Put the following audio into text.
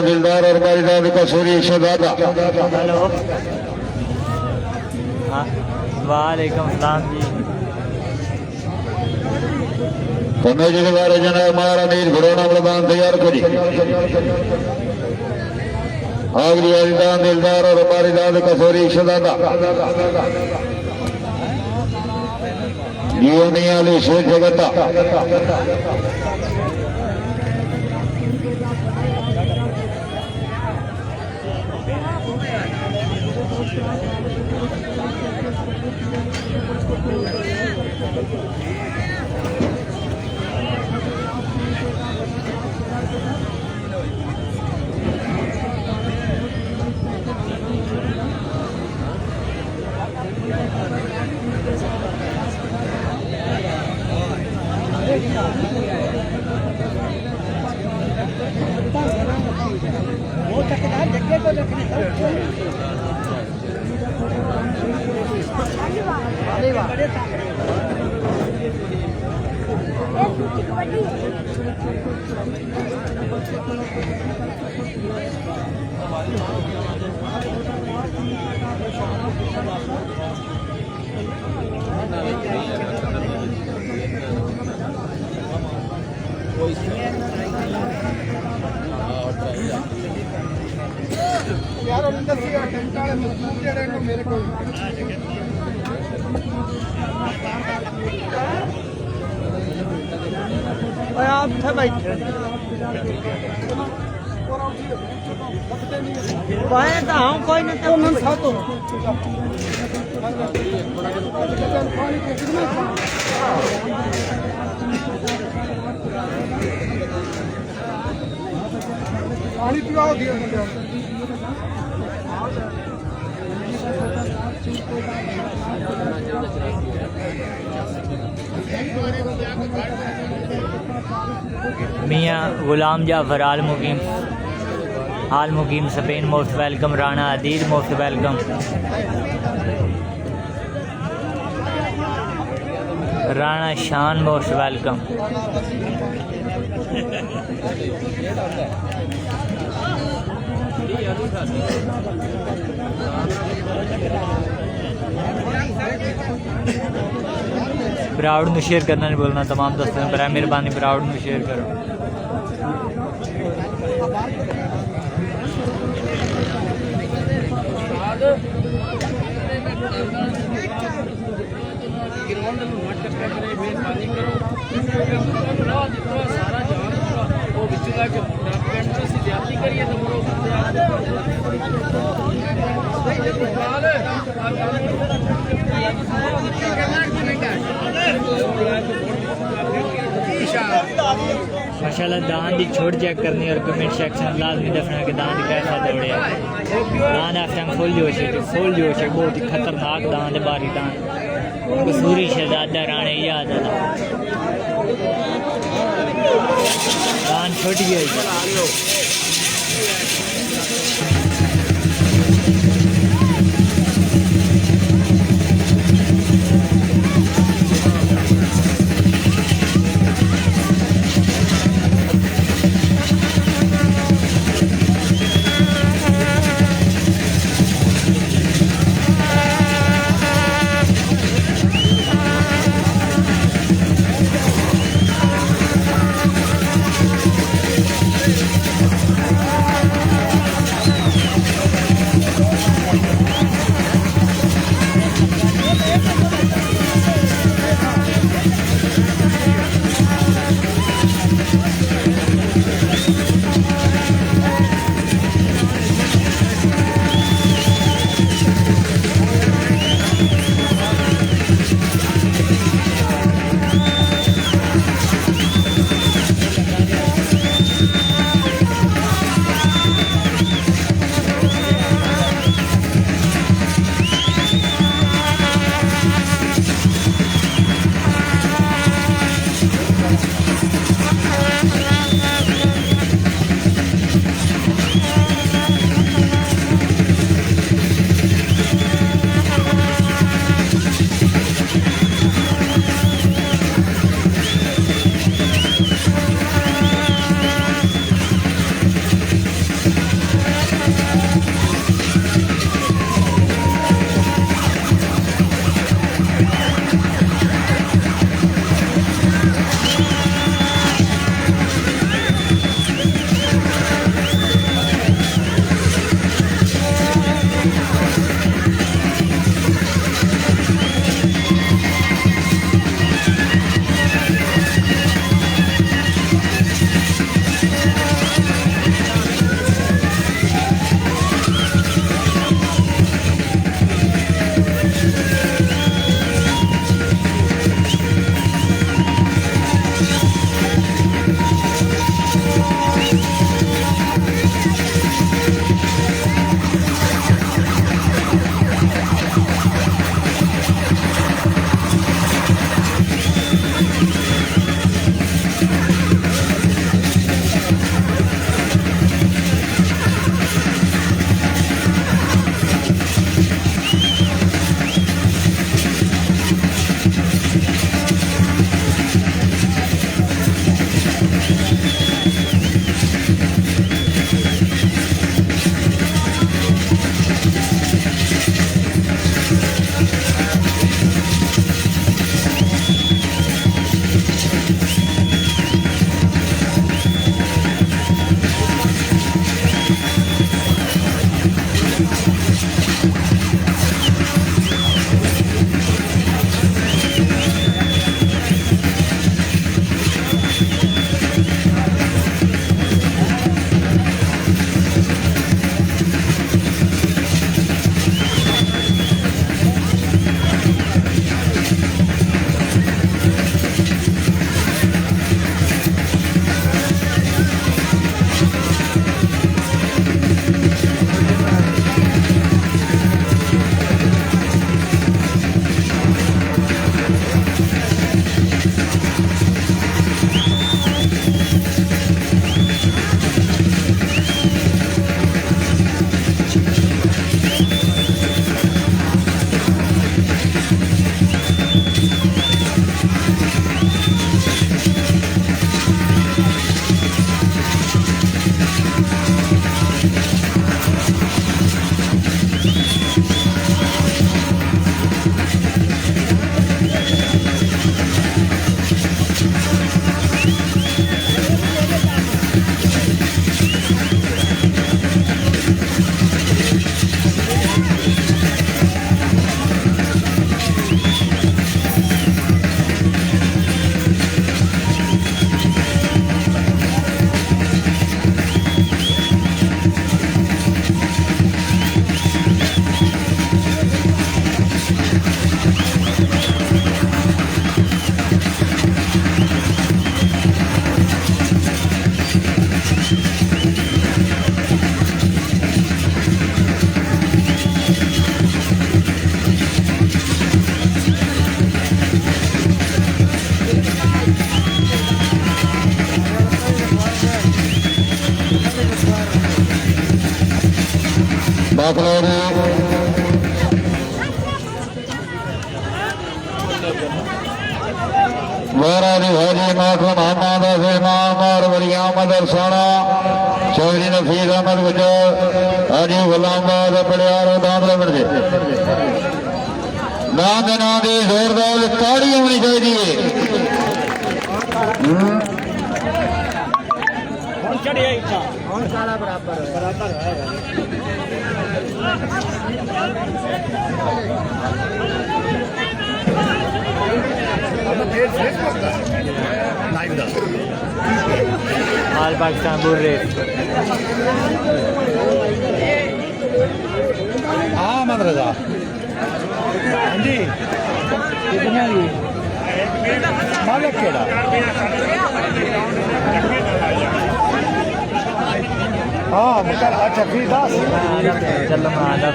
दिलदार और बारीदार कसूरी शहजादा। वालेकुम सलाम जी। कमेटी के बारे जनाब हमारा नीर घुड़ोना मैदान तैयार करी। आगरी बारीदार दिलदार और बारीदार कसूरी शहजादा। जीवनी अली शेख जगता। यार मेरे को आप थे बैठे तो हम कोई नहीं तो मन था तो पानी पिलाओ दिया मियाँ गुलाम जाफर आल मुकीम Spain most welcome. Rana Adeel most welcome. Rana Shan most welcome. ब्राउड में शेयर करना नहीं बोलना तमाम दोस्तों ने, मेहरबानी ब्राउड में शेयर करो। माशाल्लाह दान की छोट चेक करनी और कमेंट सेक्शन लाजमी दसना कि दान कैसा दौड़े। दान इस टाइम फुल जोश है, बहुत ही खतरनाक दान है। बारी दान कसूरी शहजादा राणे याद है दान छुट गया। दाखिल हो महाराज हाजी माखन मोहम्मद इमाम और वलिया मदरसाना चौधरी नफीस अहमद गुजर हाजी गुलामबाद पड़ियार दामले बन गए नाम के नाम की जोरदार ताड़ी होनी चाहिए ऑल पाकिस्तान बुल रेस हाँ मदरसा हाँ जी कितना जी मालिक केड़ा हाँ अच्छा फिर 10 चलो मैं आधा